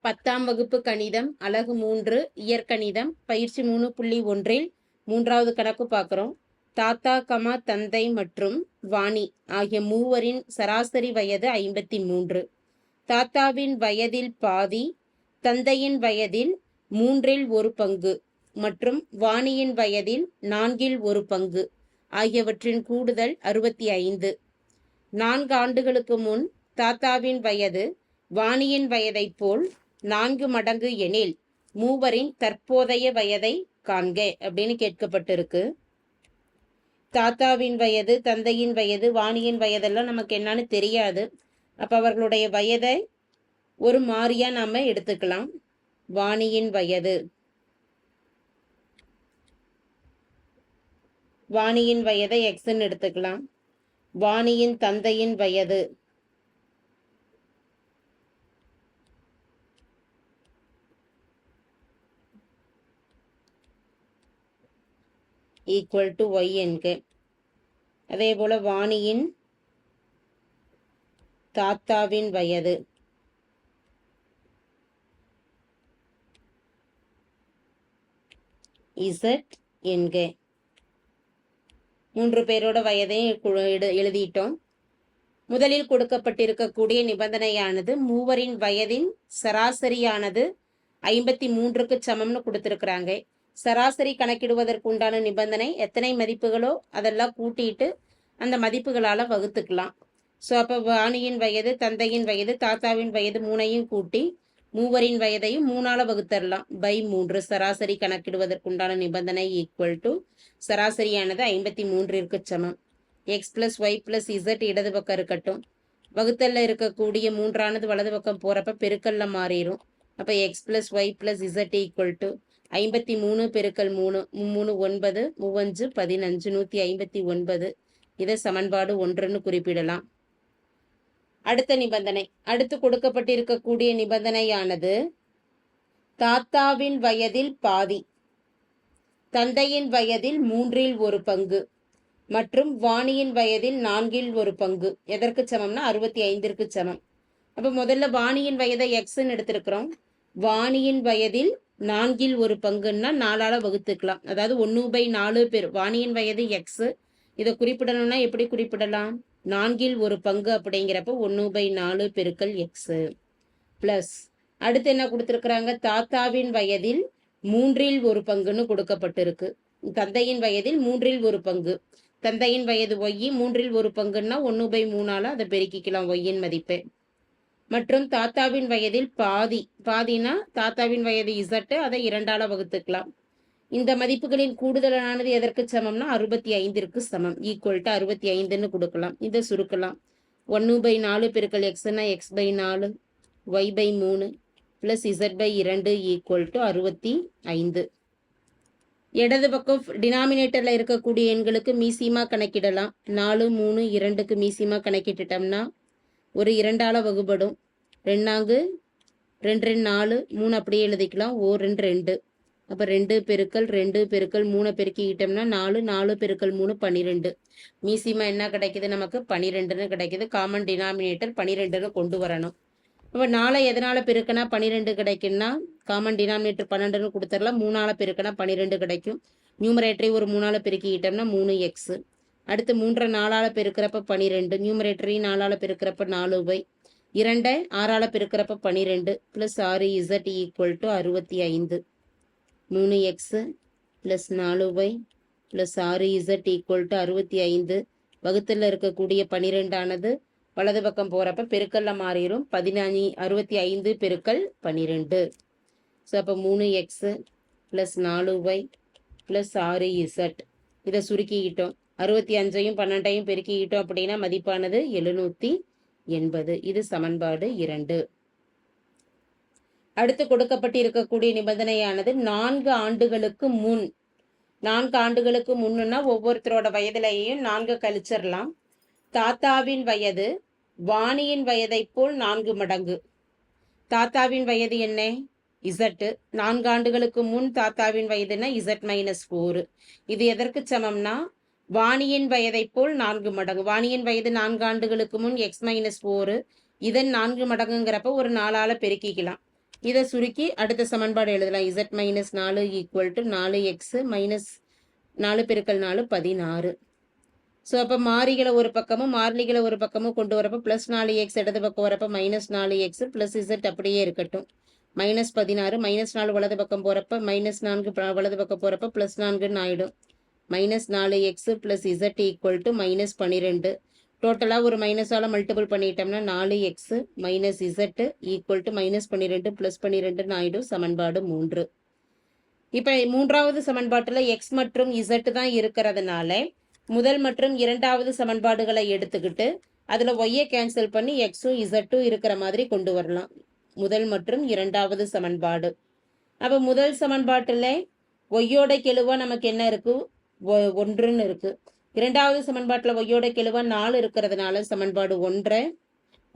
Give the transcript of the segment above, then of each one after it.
10ஆம் வகுப்பு கணிதம் அலகு 3 இயற்கணிதம் பயிற்சி 3.1 மூன்றாவது கணக்கு பார்க்குறோம். தாத்தா கமா தந்தை மற்றும் வாணி ஆகிய மூவரின் சராசரி வயது 53. தாத்தாவின் வயதில் பாதி, தந்தையின் வயதில் 1/3 மற்றும் வாணியின் வயதில் 1/4 ஆகியவற்றின் கூடுதல் 65. 4 ஆண்டுகளுக்கு முன் தாத்தாவின் வயது வாணியின் வயதைப் போல் 4 மடங்கு எனில் மூவரின் தற்போதைய வயதை காண்க அப்படின்னு கேட்கப்பட்டிருக்கு. தாத்தாவின் வயது, தந்தையின் வயது, வாணியின் வயதெல்லாம் நமக்கு என்னன்னு தெரியாது. அப்ப அவர்களுடைய வயதை ஒரு மாறியா நாம எடுத்துக்கலாம். வாணியின் வயது, வாணியின் வயதை எக்ஸ்ன்னு எடுத்துக்கலாம். வாணியின் தந்தையின் வயது ஈக்குவல் டு ஒய் என்க. அதே போல வாணியின் தாத்தாவின் வயது இசட் என்க. 3 பேரோட வயதையும் எழுதிட்டோம். முதலில் கொடுக்கப்பட்டிருக்கக்கூடிய நிபந்தனையானது மூவரின் வயதின் சராசரியானது 53க்கு சமம்னு கொடுத்திருக்கிறாங்க. சராசரி கணக்கிடுவதற்கு உண்டான நிபந்தனை எத்தனை மதிப்புகளோ அதெல்லாம் கூட்டிட்டு அந்த மதிப்புகளால வகுத்துக்கலாம். ஸோ அப்போ வாணியின் வயது, தந்தையின் வயது, தாத்தாவின் வயது 3ஐயும் கூட்டி மூவரின் வயதையும் 3ஆல வகுத்தரலாம். பை 3 சராசரி கணக்கிடுவதற்குண்டான நிபந்தனை ஈக்குவல் டு சராசரியானது 53ற்கு சமம். X plus y plus z இடது பக்கம் இருக்கட்டும். வகுத்தல்ல இருக்கக்கூடிய 3ஆனது வலது பக்கம் போறப்ப பெருக்கல்ல மாறிடும். அப்போ x plus y plus z equal to 53 பெருக்கல் 3 3 9 3 15 159. இதை சமன்பாடு 1ன்னு குறிப்பிடலாம். அடுத்த நிபந்தனை, அடுத்து கொடுக்கப்பட்டிருக்கக்கூடிய நிபந்தனையானது தாத்தாவின் வயதில் பாதி, தந்தையின் வயதில் 1/3 மற்றும் வாணியின் வயதில் 4/1. எதற்கு சமம்னா 65ற்கு சமம். அப்ப முதல்ல வாணியின் வயதை எக்ஸ்ன்னு எடுத்திருக்கிறோம். வாணியின் வயதில் 4/1 4ஆல வகுத்துக்கலாம். அதாவது 1/4 பேர். வாணியின் வயது எக்ஸ். இதை குறிப்பிடணும்னா எப்படி குறிப்பிடலாம்? 4/1 அப்படிங்கிறப்ப 1/4 பெருக்கல் எக்ஸ் பிளஸ் அடுத்து என்ன கொடுத்திருக்கிறாங்க? தாத்தாவின் வயதில் 1/3 கொடுக்கப்பட்டிருக்கு. தந்தையின் வயதில் 1/3. தந்தையின் வயது ஒய் 1/3 1/3ஆல அதை பெருக்கிக்கலாம் ஒய்யின் மதிப்பை. மற்றும் தாத்தாவின் வயதில் பாதி, பாதினா தாத்தாவின் வயது இசட்டு, அதை 2ஆல வகுத்துக்கலாம். இந்த மதிப்புகளின் கூடுதலானது எதற்கு சமம்னா 65ற்கு சமம். ஈக்குவல் டு 65ன்னு கொடுக்கலாம். இதை சுருக்கலாம். 1/4 பெருக்கல் எக்ஸ்னா x/4 y/3 plus z/2 equal to 65. இடது பக்கம் டினாமினேட்டர்ல இருக்கக்கூடிய எண்களுக்கு மீசிமா கணக்கிடலாம். 4 3 2க்கு மீசிமா கணக்கிட்டுட்டோம்னா ஒரு 2ஆல வகுப்படும். 2 2 4 3 அப்படியே எழுதிக்கலாம். 2 2. அப்போ 2 பெருக்கல் 2 பெருக்கல் 3 பெருக்கிக்கிட்டோம்னா 4 4 பெருக்கல் 3 12. மீசிமா என்ன கிடைக்குது? நமக்கு 12ன்னு கிடைக்குது. காமன் டினாமினேட்டர் 12ன்னு கொண்டு வரணும். அப்போ 4 எதனால பெருக்கினா 12 கிடைக்குன்னா காமன் டினாமினேட்டர் 12ன்னு கொடுத்துடலாம். 3ஆல பெருக்கினா 12 கிடைக்கும். நியூமரேட்டரை ஒரு 3ஆல பெருக்கிக்கிட்டோம்னா 3x. அடுத்து 3 4ஆல பெருக்கிறப்ப 12. நியூமரேட்டரை 4ஆல பெருக்கிறப்ப 4y. 2 6ஆல பெருக்கிறப்ப 12 plus 6z equal to 65. 3x plus 4y plus 6z equal to 65. வகுத்தில் இருக்கக்கூடிய 12 ஆனது வலது பக்கம் போறப்ப பெருக்கல்ல மாறிடும். 65 பெருக்கல் 12. ஸோ அப்போ 3x plus 4y plus 6z. இதை சுருக்கிக்கிட்டோம். 65ஐயும் 12ஐயும் பெருக்கிக்கிட்டோம் அப்படின்னா மதிப்பானது 780. இது சமன்பாடு 2. அடுத்து கொடுக்கப்பட்டிருக்கக்கூடிய நிபந்தனையானது 4 ஆண்டுகளுக்கு முன். 4 ஆண்டுகளுக்கு முன்னுன்னா ஒவ்வொருத்தரோட வயதிலையும் 4 கழிச்சிடலாம். தாத்தாவின் வயது வாணியின் வயதை போல் 4 மடங்கு. தாத்தாவின் வயது என்ன? இசட்டு. 4 ஆண்டுகளுக்கு முன் தாத்தாவின் வயதுன்னா z-4. இது எதற்கு சமம்னா வாணியின் வயதை போல் 4 மடங்கு. வாணியின் வயது 4 ஆண்டுகளுக்கு முன் x-4. இதன் 4 மடங்குங்கிறப்ப ஒரு 4ஆல பெருக்கிக்கலாம். இதை சுருக்கி அடுத்த சமன்பாடு எழுதலாம். z minus 4 equal to 4x minus 4 பெருக்கல் 4 16. ஸோ அப்போ மாறிகளை ஒரு பக்கமும் மாறிலிகளை ஒரு பக்கமும் கொண்டு வரப்போ ப்ளஸ் 4x இடது பக்கம் வரப்போ மைனஸ் 4x ப்ளஸ் z அப்படியே இருக்கட்டும். மைனஸ் 16 மைனஸ் 4 வலது பக்கம் போகிறப்ப மைனஸ் 4 வலது பக்கம் போகிறப்ப ப்ளஸ் 4ன்னு ஆகிடும். Minus 4x plus z equal to minus 12. டோட்டலாக ஒரு மைனஸால் மல்டிபிள் பண்ணிட்டோம்னா 4x minus z equal to minus 12 plus 12ன்னு ஆகிடும். சமன்பாடு 3. இப்போ மூன்றாவது சமன்பாட்டில் x மற்றும் z தான் இருக்கிறதுனால முதல் மற்றும் இரண்டாவது சமன்பாடுகளை எடுத்துக்கிட்டு அதில் ஒய்யை கேன்சல் பண்ணி எக்ஸும் இசட்டும் இருக்கிற மாதிரி கொண்டு வரலாம். முதல் மற்றும் இரண்டாவது சமன்பாடு. அப்போ முதல் சமன்பாட்டில் ஒய்யோட கெழுவா நமக்கு என்ன இருக்கு? 1ன்னு இருக்கு. இரண்டாவது சமன்பாட்டில் ஒய்யோட கெழுவா 4 இருக்கிறதுனால சமன்பாடு 1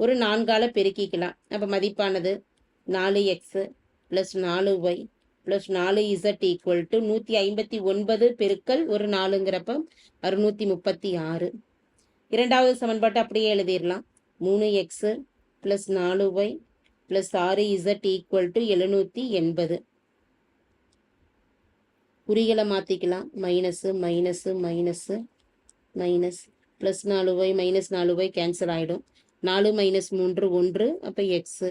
ஒரு 4ஆல் பெருக்கிக்கலாம். அப்போ மதிப்பானது 4x plus 4y plus 4z equal to 159 பெருக்கல் ஒரு 4ங்கிறப்ப 636. இரண்டாவது சமன்பாட்டை அப்படியே எழுதிடலாம். 3x plus 4y plus 6z equal to 780. குறிகளை மாற்றிக்கலாம். Minus minus minus minus plus 4y minus 4y cancel ஆகிடும். 4 மைனஸ் 3 1. அப்போ x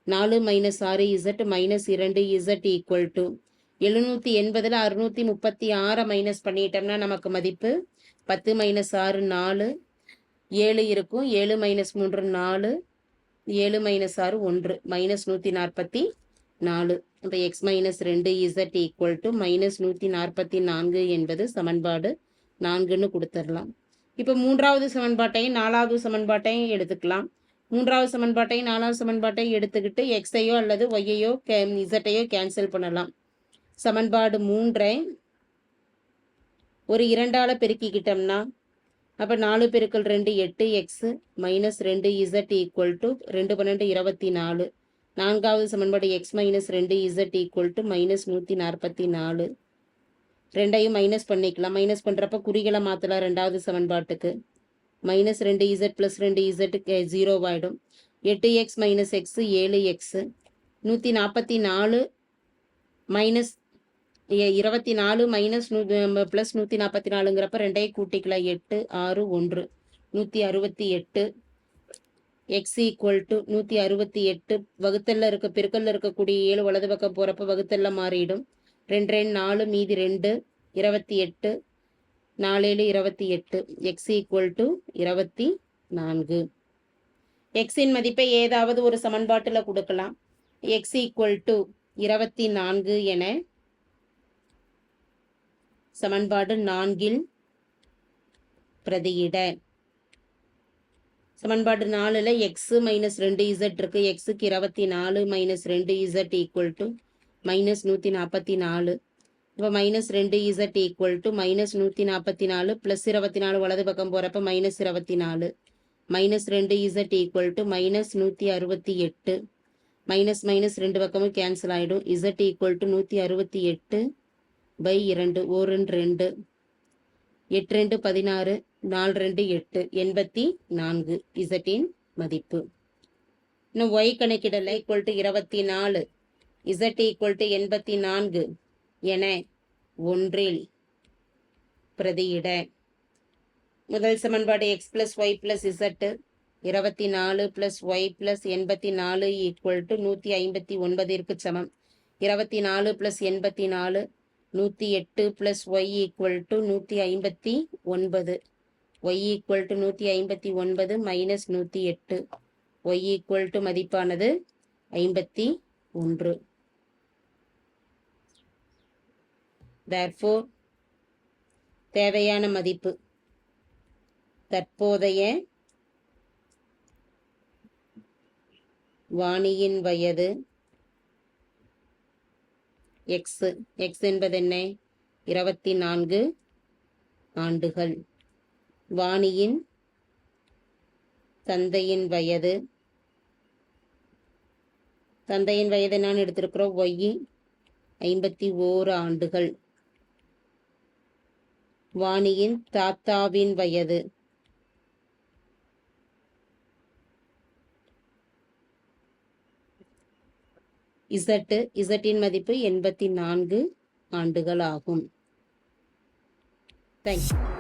4 minus 6z minus 2z equal to 780 636 minus பண்ணிட்டோம்னா நமக்கு மதிப்பு 10 மைனஸ் 6 4 7 இருக்கும். 7 மைனஸ் 3 4 7 மைனஸ் 6 1 மைனஸ் 144. அப்போ X minus 2z equal to minus 144 என்பது சமன்பாடு 4ன்னு கொடுத்துடலாம். இப்போ மூன்றாவது சமன்பாட்டையும் நாலாவது சமன்பாட்டையும் எடுத்துக்கலாம். மூன்றாவது சமன்பாட்டையும் நாலாவது சமன்பாட்டையும் எடுத்துக்கிட்டு எக்ஸையோ அல்லது ஒய்யையோ இசட்டையோ கேன்சல் பண்ணலாம். சமன்பாடு 3 ஒரு 2ஆல் பெருக்கிக்கிட்டோம்னா அப்போ 4 பெருக்கல் 2 8x minus 2z equal to 2 12 24. நான்காவது சமன்பாடு X minus 2z equal to minus 144. ரெண்டையும் மைனஸ் பண்ணிக்கலாம். மைனஸ் பண்ணுறப்ப குறிகளை மாற்றலாம். ரெண்டாவது சமன்பாட்டுக்கு மைனஸ் 2z ப்ளஸ் 2z 0 ஆகிடும். 8x minus x 7x 144 minus 24 minus plus 144ங்கிறப்ப ரெண்டையும் கூட்டிக்கலாம். 8 6 1 168. எக்ஸ் ஈக்குவல் டு 168 வகுத்தல்ல இருக்க பெருக்கல்ல இருக்கக்கூடிய 7 வலது பக்கம் போகிறப்ப வகுத்தல்ல மாறிடும். 2 2 4 மீதி 2 28 4 7 28. X equal to 24. எக்ஸின் மதிப்பை ஏதாவது ஒரு சமன்பாட்டில் கொடுக்கலாம். எக்ஸ் ஈக்குவல் டு 24 என சமன்பாடு 4ல் பிரதியிட. சமன்பாடு 4ல் எக்ஸ் மைனஸ் 2z இருக்கு. எக்ஸுக்கு 24 minus 2z equal to minus 144. இப்போ minus 2z equal to minus 144 plus 24 வலது பக்கம் போகிறப்ப minus 24. Minus 2z equal to minus 168. Minus minus ரெண்டு பக்கமும் கேன்சல் ஆகிடும். z ஈக்குவல் டு 168 பை 2 1 2 8 2 16 4 2 8 84 இசட்டின் மதிப்பு. இன்னும் y கணக்கிடல. Equal to 24 z equal to 84 என 1ல் பிரதியிட. முதல் சமன்பாடு x plus y plus z 24 plus y plus 84 equal to 159 சமம். 24 plus 84 108 plus y equal to 159. Y equal to 159 minus 108. Y equal to மதிப்பானது 51. therefore தேவையான மதிப்பு தற்போதைய வாணியின் வயது எக்ஸ். எக்ஸ் என்பது என்ன? 24 ஆண்டுகள். வாணியின் தந்தையின் வயது. தந்தையின் வயதை நான் எடுத்திருக்கிறோம் ஒய் 51 ஆண்டுகள். வாணியின் தாத்தாவின் வயது இசட்டின் மதிப்பு 84 ஆண்டுகள் ஆகும். தேங்க்யூ.